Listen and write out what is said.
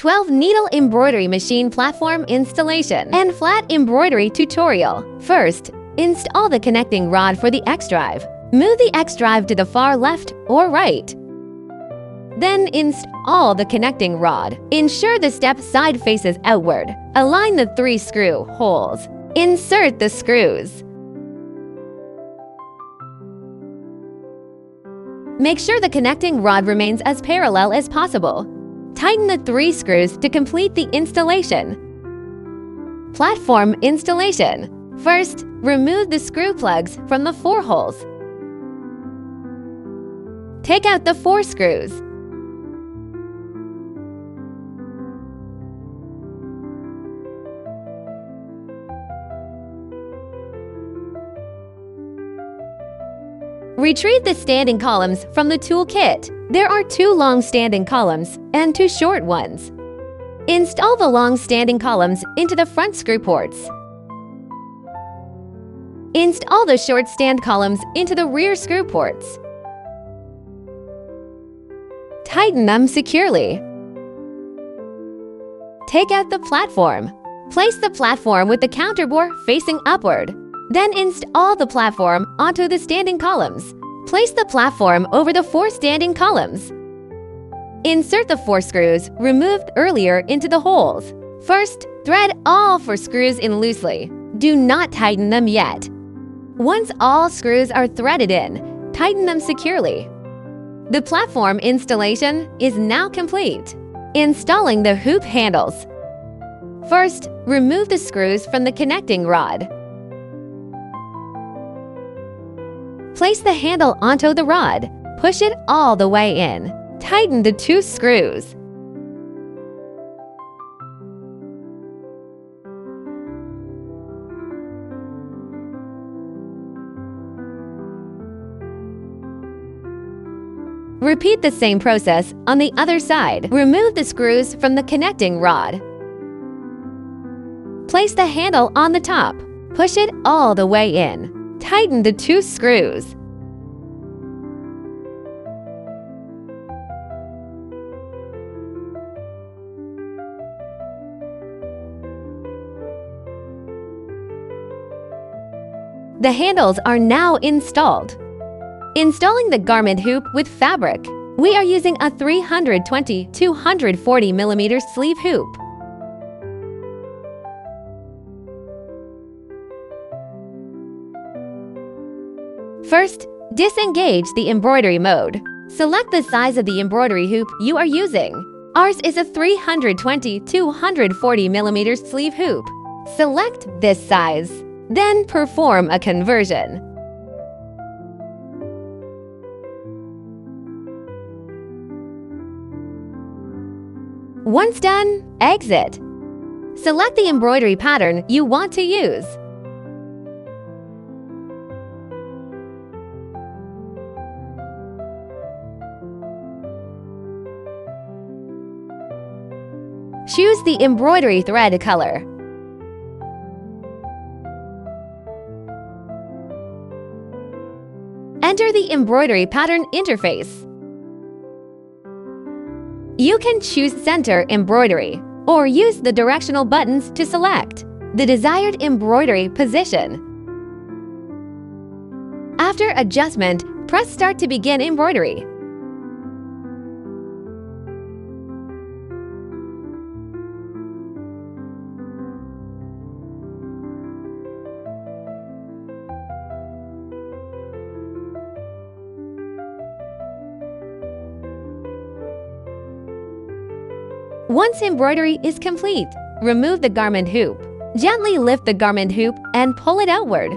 12 needle embroidery machine platform installation and flat embroidery tutorial. First, install the connecting rod for the X drive. Move the X drive to the far left or right. Then install the connecting rod. Ensure the step side faces outward. Align the 3 screw holes. Insert the screws. Make sure the connecting rod remains as parallel as possible. Tighten the 3 screws to complete the installation. Platform installation. First, remove the screw plugs from the 4 holes. Take out the 4 screws. Retrieve the standing columns from the tool kit. There are 2 long standing columns and 2 short ones. Install the long standing columns into the front screw ports. Install the short stand columns into the rear screw ports. Tighten them securely. Take out the platform. Place the platform with the counterbore facing upward. Then install the platform onto the standing columns. Place the platform over the 4 standing columns. Insert the 4 screws removed earlier into the holes. First, thread all 4 screws in loosely. Do not tighten them yet. Once all screws are threaded in, tighten them securely. The platform installation is now complete. Installing the hoop handles. First, remove the screws from the connecting rod. Place the handle onto the rod. Push it all the way in. Tighten the 2 screws. Repeat the same process on the other side. Remove the screws from the connecting rod. Place the handle on the top. Push it all the way in. Tighten the 2 screws. The handles are now installed. Installing the garment hoop with fabric. We are using a 320-240 mm sleeve hoop. First, disengage the embroidery mode. Select the size of the embroidery hoop you are using. Ours is a 320-240 mm sleeve hoop. Select this size. Then perform a conversion. Once done, exit. Select the embroidery pattern you want to use. Choose the embroidery thread color. Enter the embroidery pattern interface. You can choose center embroidery or use the directional buttons to select the desired embroidery position. After adjustment, press Start to begin embroidery. Once embroidery is complete, remove the garment hoop. Gently lift the garment hoop and pull it outward.